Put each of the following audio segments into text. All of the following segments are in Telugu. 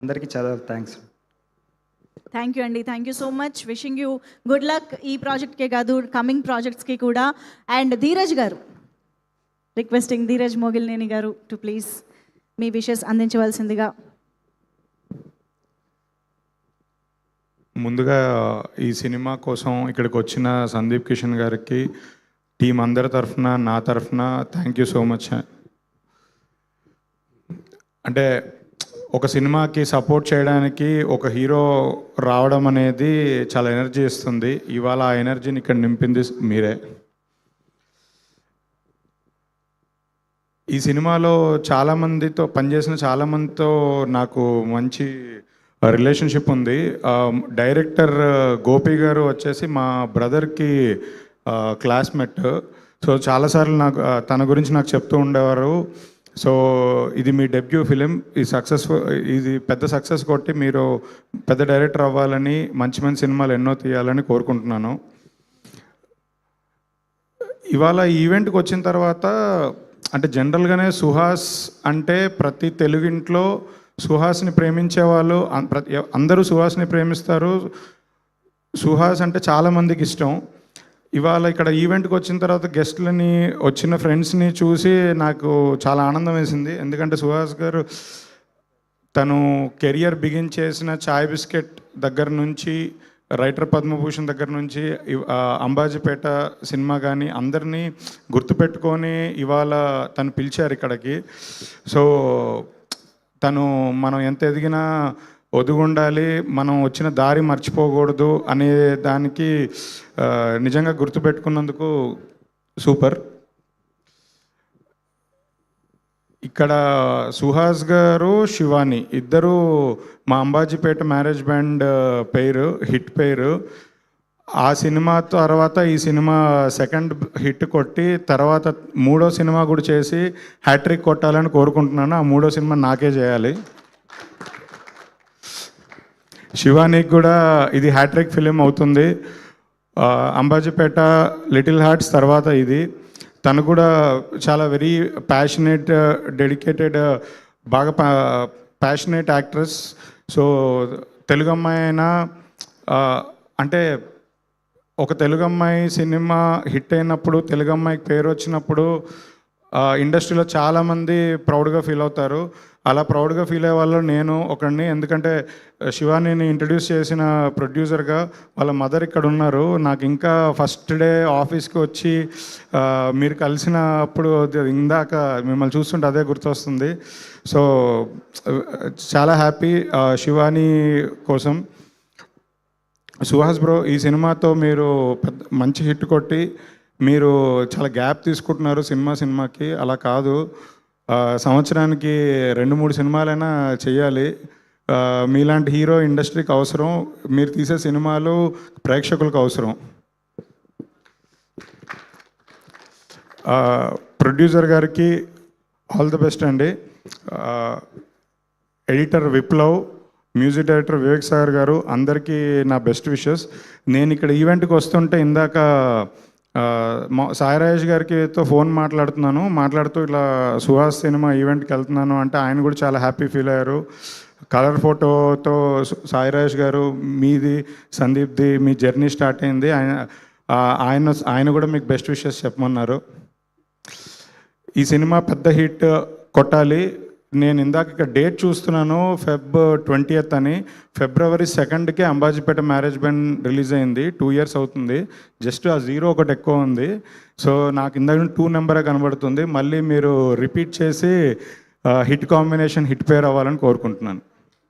అందరికీ చాలా థ్యాంక్స్. థ్యాంక్ యూ అండి, thank you so much. Wishing you good luck ఈ ప్రాజెక్ట్కే కాదు కమింగ్ ప్రాజెక్ట్స్కి కూడా. అండ్ ధీరజ్ గారు, రిక్వెస్టింగ్ ధీరజ్ మోగిల్నేని గారు టు ప్లీజ్ మీ విషెస్ అందించవలసిందిగా. ముందుగా ఈ సినిమా కోసం ఇక్కడికి వచ్చిన సందీప్ కిషన్ గారికి టీం అందరి తరఫున నా తరఫున థ్యాంక్ యూ సో మచ్. అంటే ఒక సినిమాకి సపోర్ట్ చేయడానికి ఒక హీరో రావడం అనేది చాలా ఎనర్జీ ఇస్తుంది. ఇవాళ ఆ ఎనర్జీని ఇక్కడ నింపింది మీరే. ఈ సినిమాలో చాలామందితో పనిచేసిన చాలామందితో నాకు మంచి రిలేషన్షిప్ ఉంది. డైరెక్టర్ గోపి గారు వచ్చేసి మా బ్రదర్కి క్లాస్మేట్. సో చాలాసార్లు నాకు తన గురించి నాకు చెప్తూ ఉండేవారు. సో ఇది మీ డెబ్యూ ఫిలిం, ఇది పెద్ద సక్సెస్ కొట్టి మీరు పెద్ద డైరెక్టర్ అవ్వాలని, మంచి మంచి సినిమాలు ఎన్నో తీయాలని కోరుకుంటున్నాను. ఇవాళ ఈవెంట్కి వచ్చిన తర్వాత అంటే జనరల్గానే సుహాస్ అంటే ప్రతి తెలుగింట్లో సుహాస్ని ప్రేమించే వాళ్ళు అందరూ సుహాస్ని ప్రేమిస్తారు. సుహాస్ అంటే చాలామందికి ఇష్టం. ఇవాళ ఇక్కడ ఈవెంట్కి వచ్చిన తర్వాత గెస్ట్లని, వచ్చిన ఫ్రెండ్స్ని చూసి నాకు చాలా ఆనందం వేసింది. ఎందుకంటే సుహాస్ గారు తను కెరియర్ బిగిన్ చేసిన చాయ్ బిస్కెట్ దగ్గర నుంచి, రైటర్ పద్మభూషణ్ దగ్గర నుంచి, అంబాజీపేట సినిమా కానీ అందరినీ గుర్తుపెట్టుకొని ఇవాళ తను పిలిచారు ఇక్కడికి. సో తను మనం ఎంత ఎదిగినా ఒదుగుండాలి, మనం వచ్చిన దారి మర్చిపోకూడదు అనే దానికి నిజంగా గుర్తుపెట్టుకున్నందుకు సూపర్. ఇక్కడ సుహాస్ గారు, శివాని ఇద్దరు మా అంబాజీపేట మ్యారేజ్ బ్యాండ్ పేరు, హిట్ పేరు. ఆ సినిమా తర్వాత ఈ సినిమా సెకండ్ హిట్ కొట్టి తర్వాత మూడో సినిమా కూడా చేసి హ్యాట్రిక్ కొట్టాలని కోరుకుంటున్నాను. ఆ మూడో సినిమా నాకే చేయాలి. శివానికి కూడా ఇది హ్యాట్రిక్ ఫిలిం అవుతుంది. అంబాజీపేట, లిటిల్ హార్ట్స్ తర్వాత ఇది. తను కూడా చాలా వెరీ ప్యాషనేట్, డెడికేటెడ్, బాగా ప్యాషనేట్ యాక్ట్రెస్. సో తెలుగు అమ్మాయి అయినా అంటే ఒక తెలుగు అమ్మాయి సినిమా హిట్ అయినప్పుడు, తెలుగు అమ్మాయికి పేరు వచ్చినప్పుడు ఇండస్ట్రీలో చాలామంది ప్రౌడ్గా ఫీల్ అవుతారు. అలా ప్రౌడ్గా ఫీల్ అయ్యే వాళ్ళు నేను ఒకడిని. ఎందుకంటే శివానీని ఇంట్రడ్యూస్ చేసిన ప్రొడ్యూసర్గా వాళ్ళ మదర్ ఇక్కడ ఉన్నారు. నాకు ఇంకా ఫస్ట్ డే ఆఫీస్కి వచ్చి మీరు కలిసినప్పుడు ఇందాక మిమ్మల్ని చూస్తుంటే అదే గుర్తొస్తుంది. సో చాలా హ్యాపీ శివానీ కోసం. సుహాస్ బ్రో, ఈ సినిమాతో మీరు మంచి హిట్ కొట్టి మీరు చాలా గ్యాప్ తీసుకుంటున్నారు సినిమాకి. అలా కాదు, సంవత్సరానికి 2-3 సినిమాలైనా చేయాలి. మీలాంటి హీరో ఇండస్ట్రీకి అవసరం, మీరు తీసే సినిమాలు ప్రేక్షకులకు అవసరం. ప్రొడ్యూసర్ గారికి ఆల్ ది బెస్ట్ అండి. Editor Viplav, music director Vivek Sagar గారు, అందరికీ నా బెస్ట్ విషెస్. నేను ఇక్కడ ఈవెంట్కి వస్తుంటే ఇందాక సాయి రాజేష్ గారితో ఫోన్ మాట్లాడుతూ ఇట్లా సుహాస్ సినిమా ఈవెంట్కి వెళ్తున్నాను అంటే ఆయన కూడా చాలా హ్యాపీ ఫీల్ అయ్యారు. కలర్ ఫోటోతో సాయి రాజేష్ గారు, మీది సందీప్ది మీ జర్నీ స్టార్ట్ అయింది. ఆయన కూడా మీకు బెస్ట్ విషెస్ చెప్పమన్నారు. ఈ సినిమా పెద్ద హిట్ కొట్టాలి. నేను ఇందాక ఇక్కడ డేట్ చూస్తున్నాను, Feb 20th అని. February 2nd Ambajipeta marriage band release అయింది. 2 years అవుతుంది. జస్ట్ ఆ 0 ఒకటి ఎక్కువ ఉంది. సో నాకు ఇందాక 2 నెంబరే కనబడుతుంది. మళ్ళీ మీరు రిపీట్ చేసి హిట్ కాంబినేషన్, హిట్ పేర్ అవ్వాలని కోరుకుంటున్నాను.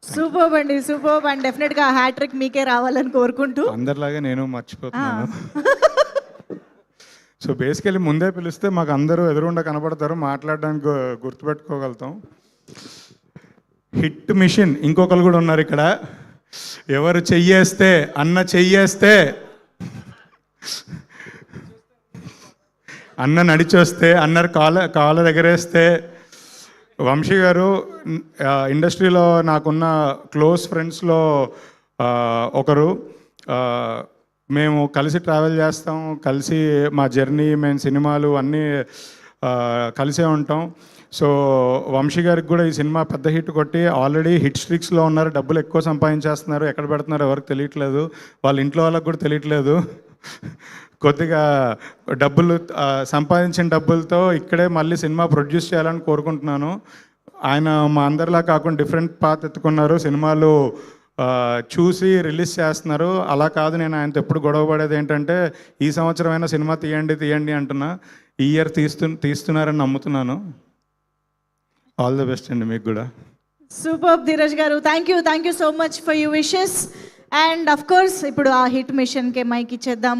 సూపర్ అండి, సూపర్. అండ్ డెఫినెట్గా హ్యాట్రిక్ మీకే రావాలని కోరుకుంటూ, అందరిలాగే నేను మర్చిపోతున్నాను. సో బేసికలీ ముందే పిలిస్తే మాకు అందరూ ఎదురుగుండా కనబడతారు, మాట్లాడడానికి గుర్తుపెట్టుకోగలుగుతాం. హిట్ మిషన్ ఇంకొకరు కూడా ఉన్నారు ఇక్కడ. ఎవరు చెయ్యేస్తే, అన్న చెయ్యేస్తే, అన్న నడిచొస్తే, అన్న కాలర్ ఎగరేస్తే. వంశీ గారు ఇండస్ట్రీలో నాకున్న క్లోజ్ ఫ్రెండ్స్లో ఒకరు. మేము కలిసి ట్రావెల్ చేస్తాం, కలిసి మా జర్నీ, మేము సినిమాలు అన్నీ కలిసే ఉంటాం. సో వంశీ గారికి కూడా ఈ సినిమా పెద్ద హిట్ కొట్టి ఆల్రెడీ హిట్ స్ట్రిక్స్లో ఉన్నారు, డబ్బులు ఎక్కువ సంపాదించేస్తున్నారు, ఎక్కడ పెడుతున్నారు ఎవరికి తెలియట్లేదు, వాళ్ళ ఇంట్లో వాళ్ళకి కూడా తెలియట్లేదు. కొద్దిగా డబ్బులు సంపాదించిన డబ్బులతో ఇక్కడే మళ్ళీ సినిమా ప్రొడ్యూస్ చేయాలని కోరుకుంటున్నాను. ఆయన మా అందరిలా కాకుండా డిఫరెంట్ పాత్ ఎత్తుకున్నారు, సినిమాలు చూసి రిలీజ్ చేస్తున్నారు. అలా కాదు, నేను ఆయనతో ఎప్పుడు గొడవ పడేది ఏంటంటే ఈ సంవత్సరం అయినా సినిమా తీయండి అంటున్నా. ఈ ఇయర్ తీస్తున్నారని నమ్ముతున్నాను. ఆల్ ది బెస్ట్ అండి మీకు కూడా. సూపర్ ధీరజ్ గారు, thank you so much for you wishes. And of course ఇప్పుడు ఆ హిట్ మిషన్కే మైక్ ఇచ్చేద్దాము.